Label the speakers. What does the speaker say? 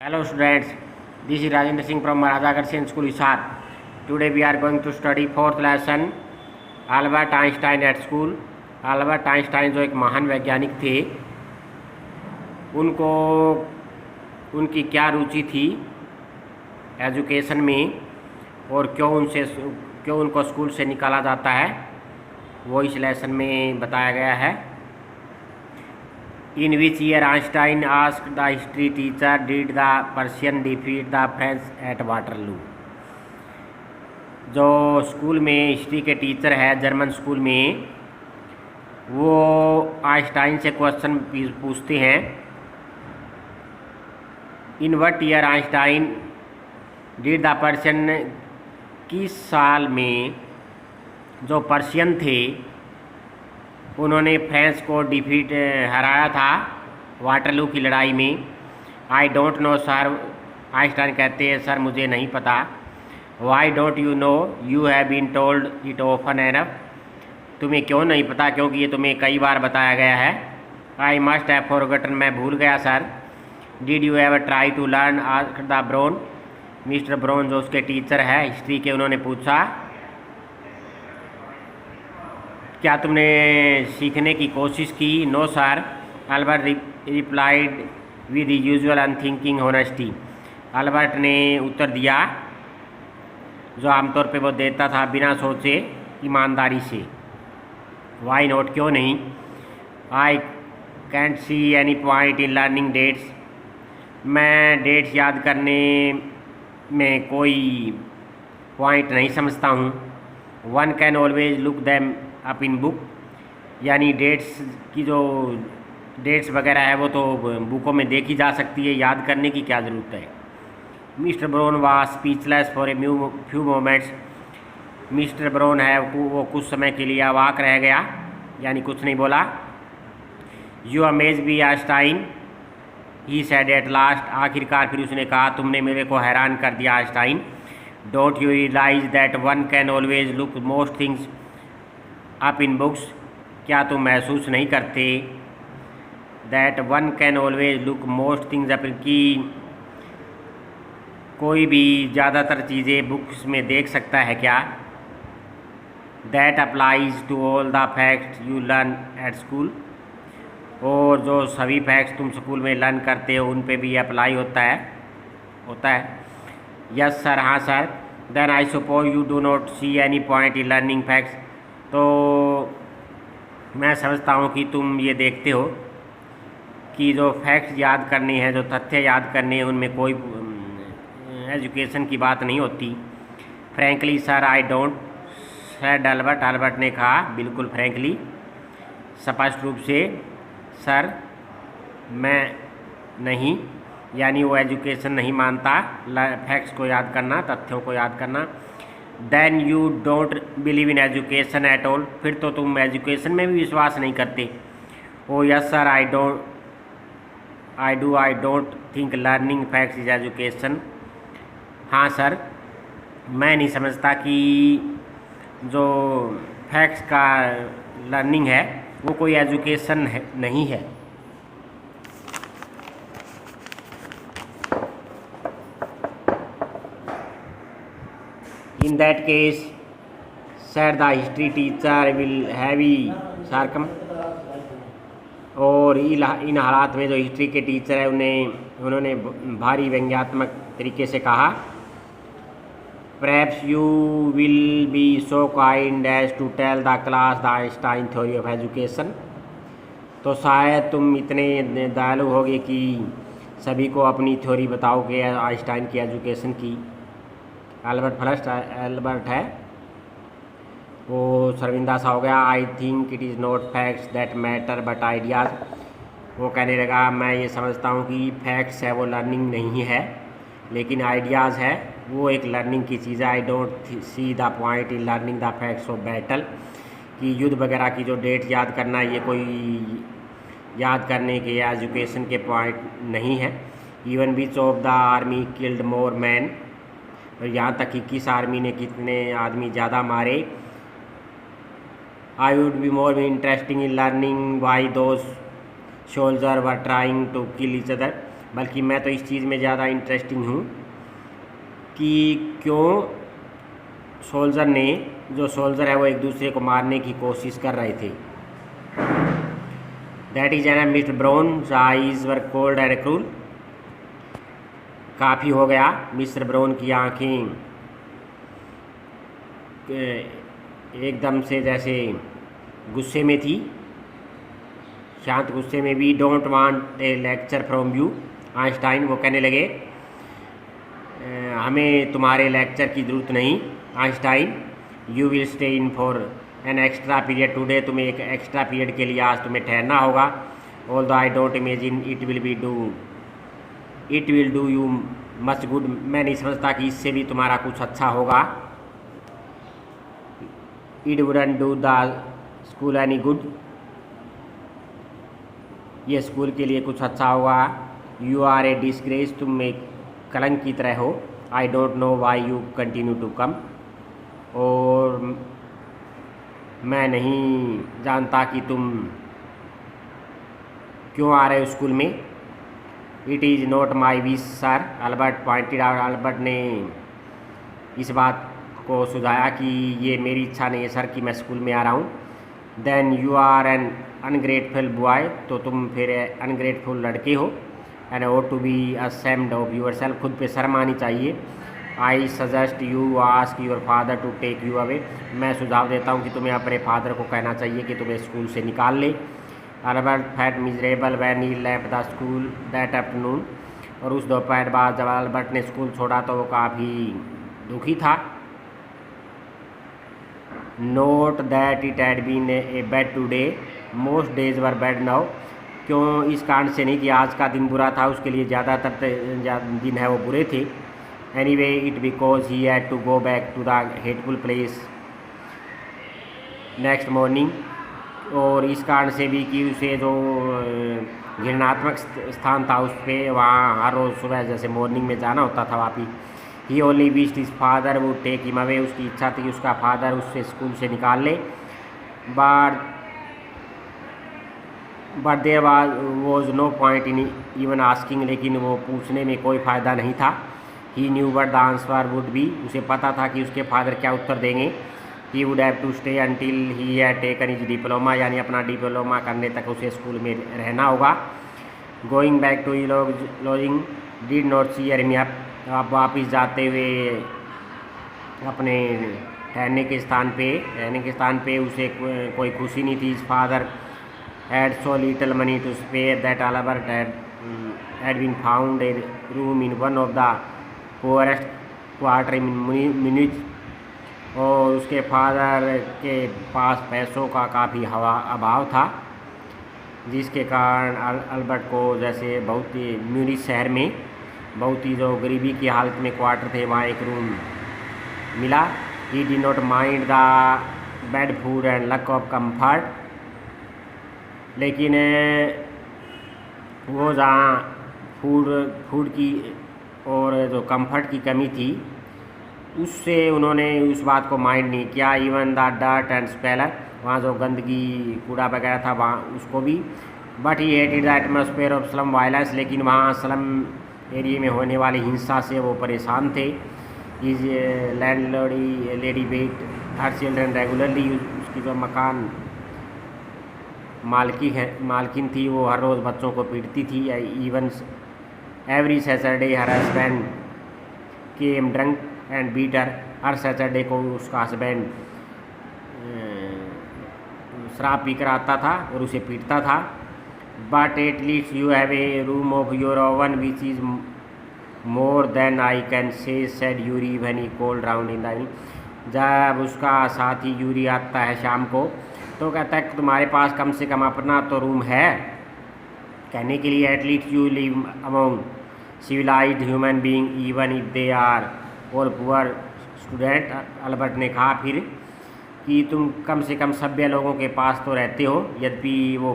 Speaker 1: Hello students, this is Rajendra Singh from Maharaja Agrawal School Hisar. Today we are going to study fourth lesson Albert Einstein at school. Albert Einstein जो एक महान वैज्ञानिक थे, उनको उनकी क्या रुचि थी एजुकेशन में और क्यों उनको स्कूल से निकाला जाता है, वो इस लेसन में बताया गया है। In which year Einstein asked the history teacher, did the Persian defeat the French at Waterloo? जो स्कूल में हिस्ट्री के टीचर है जर्मन स्कूल में, वो आइंस्टाइन से क्वेश्चन पूछते हैं, in what year Einstein did the Persian, किस साल में जो पर्शियन थे उन्होंने फ्रांस को डिफीट हराया था वाटरलू की लड़ाई में। I don't know sir, Einstein कहते हैं सर मुझे नहीं पता। Why don't you know, you have been told it often enough, तुम्हें क्यों नहीं पता, क्योंकि ये तुम्हें कई बार बताया गया है। आई मस्ट हैव फॉरगॉटन, मैं भूल गया sir. Did you ever try to learn, asked the Brown, mister Brown जो उसके टीचर है हिस्ट्री के, उन्होंने पूछा क्या तुमने सीखने की कोशिश की। No sir, Albert replied with usual unthinking honesty, Albert ने उत्तर दिया जो आमतौर पे वो देता था बिना सोचे ईमानदारी से। वाई नॉट, क्यों नहीं। I can't see any point in learning dates, मैं डेट्स याद करने में कोई पॉइंट नहीं समझता हूँ। One can always look them up in book, यानी डेट्स की जो डेट्स वगैरह है वो तो बुकों में देखी जा सकती है, याद करने की क्या ज़रूरत है। Mister brown was speechless for a few moments, mister brown है वो कुछ समय के लिए अवाक रह गया, यानी कुछ नहीं बोला। You amaze me Einstein, he said at last, आखिरकार फिर उसने कहा तुमने मेरे को हैरान कर दिया Einstein. Don't you realise that one can always look most things up in books, क्या तुम महसूस नहीं करते that one can always look most things up, की कोई भी ज़्यादातर चीज़ें बुक्स में देख सकता है क्या। That applies to all the facts you learn at school, और जो सभी फैक्ट्स तुम स्कूल में लर्न करते हो उन पे भी अप्लाई होता है। यस सर, हाँ sir. Then I suppose you do not see any point in learning facts, तो मैं समझता हूँ कि तुम ये देखते हो कि जो फैक्ट्स याद करने हैं, जो तथ्य याद करने हैं, उनमें कोई एजुकेशन की बात नहीं होती। Frankly sir I don't, sir Albert ने कहा बिल्कुल फ्रैंकली, स्पष्ट रूप से, सर मैं नहीं, यानी वो एजुकेशन नहीं मानता फैक्ट्स को याद करना, तथ्यों को याद करना। Then you don't believe in education at all, फिर तो तुम एजुकेशन में भी विश्वास नहीं करते। Oh yes sir, I don't think learning facts is education, हाँ सर, मैं नहीं समझता कि जो फैक्ट्स का लर्निंग है वो कोई एजुकेशन नहीं है। In that case, said the history teacher will heavy sarcasm, और इन हालात में जो हिस्ट्री के टीचर है उन्होंने भारी व्यंग्यात्मक तरीके से कहा, Perhaps you will be so kind as to tell the class the Einstein theory of education, तो शायद तुम इतने दयालु होगे कि सभी को अपनी थ्योरी बताओगे आइंस्टाइन की एजुकेशन की। अल्बर्ट है वो शर्मिंदा सा हो गया। I think it is not facts that matter but ideas, वो कहने लगा मैं ये समझता हूँ कि फैक्ट्स है वो लर्निंग नहीं है, लेकिन आइडियाज़ है वो एक लर्निंग की चीज़ है। I don't see the point in learning the facts of battle, कि युद्ध वगैरह की जो डेट याद करना ये कोई याद करने के या एजुकेशन के पॉइंट नहीं है। Even which of the army killed more man, और यहाँ तक कि किस आर्मी ने कितने आदमी ज़्यादा मारे। I would be more interesting in learning why those soldiers were trying to kill each other, बल्कि मैं तो इस चीज़ में ज़्यादा इंटरेस्टिंग हूँ कि क्यों सोल्जर है वो एक दूसरे को मारने की कोशिश कर रहे थे। That is an mister brown eyes were cold and cruel. काफ़ी हो गया, मिस्टर ब्राउन की आँखें एकदम से जैसे गुस्से में थी, शांत गुस्से में। We don't want a lecture from you Einstein, वो कहने लगे हमें तुम्हारे लेक्चर की ज़रूरत नहीं Einstein. You will stay in for an extra period today, तुम्हें एक एक्स्ट्रा पीरियड के लिए आज तुम्हें ठहरना होगा। Although I don't imagine it will do you much good, मैं नहीं समझता कि इससे भी तुम्हारा कुछ अच्छा होगा। It wouldn't do the school any good, ये स्कूल के लिए कुछ अच्छा होगा। यू आर ए डिसग्रेस, तुम एक कलंक की तरह हो। I don't know why you continue to come, और मैं नहीं जानता कि तुम क्यों आ रहे हो स्कूल में। It is not my wish sir, Albert pointed out. Albert ने इस बात को सुझाया कि ये मेरी इच्छा नहीं है सर कि मैं स्कूल में आ रहा हूँ। Then you are an ungrateful boy, तो तुम फिर अनग्रेटफुल लड़के हो। And ought to be ashamed of yourself, खुद पे शर्म आनी चाहिए। I suggest you ask your father to take you away, मैं सुझाव देता हूँ कि तुम्हें अपने फादर को कहना चाहिए कि तुम्हें स्कूल से निकाल ले। Albert felt miserable when he left the school that afternoon, और उस दोपहर बाद जब अल्बर्ट ने स्कूल छोड़ा तो वो काफ़ी दुखी था। Not that it had been a bad today, most days were bad now, क्यों इस कारण से नहीं कि आज का दिन बुरा था, उसके लिए ज़्यादातर दिन है वो बुरे थे। Anyway it because he had to go back to the hateful place next morning, और इस कारण से भी कि उसे जो घृणात्मक स्थान था उस पर वहाँ हर रोज़ सुबह जैसे मॉर्निंग में जाना होता था वापिस। He only wished his father would take him away, उसकी इच्छा थी कि उसका फादर उससे स्कूल से निकाल ले। But there was no point in even asking, लेकिन वो पूछने में कोई फ़ायदा नहीं था। He knew but the answer would be, उसे पता था कि उसके फादर क्या उत्तर देंगे। He would have to stay until he had taken his diploma, यानी अपना डिप्लोमा करने तक उसे स्कूल में रहना होगा। Going back to lodging did not cheer him up, आप वापिस जाते हुए अपने रहने के स्थान पे उसे कोई खुशी नहीं थी। His father had so little money to spare that Albert had been found a room in one of the poorest quarter in Munich, और उसके फादर के पास पैसों का काफ़ी अभाव था, जिसके कारण अल्बर्ट को जैसे बहुत ही म्यूनिच शहर में बहुत ही जो गरीबी की हालत में क्वार्टर थे वहाँ एक रूम मिला। He did not mind the bad food and luck of comfort, लेकिन वो जहाँ फूड की और जो कंफर्ट की कमी थी उससे उन्होंने उस बात को माइंड नहीं किया। Even the dirt and speller, वहाँ जो गंदगी कूड़ा वगैरह था वहाँ उसको भी। But he hated the atmosphere of slum violence, लेकिन वहाँ स्लम एरिया में होने वाली हिंसा से वो परेशान थे। His landlord lady beat her children regularly, उसकी जो मकान मालकिन थी वो हर रोज़ बच्चों को पीटती थी। Even every Saturday her husband came drunk and beat her, हर सैटरडे को उसका हस्बैंड शराब पी कर आता था और उसे पीटता था। But at least you have a room of your own which is more than I can say said Yuri when he called round in the evening. जब उसका साथी यूरी आता है शाम को तो कहता है कि तुम्हारे पास कम से कम अपना तो रूम है कहने के लिए। At least you live among civilised human being even if they are और पुअर स्टूडेंट। अल्बर्ट ने कहा फिर कि तुम कम से कम सभ्य लोगों के पास तो रहते हो, यद्यपि वो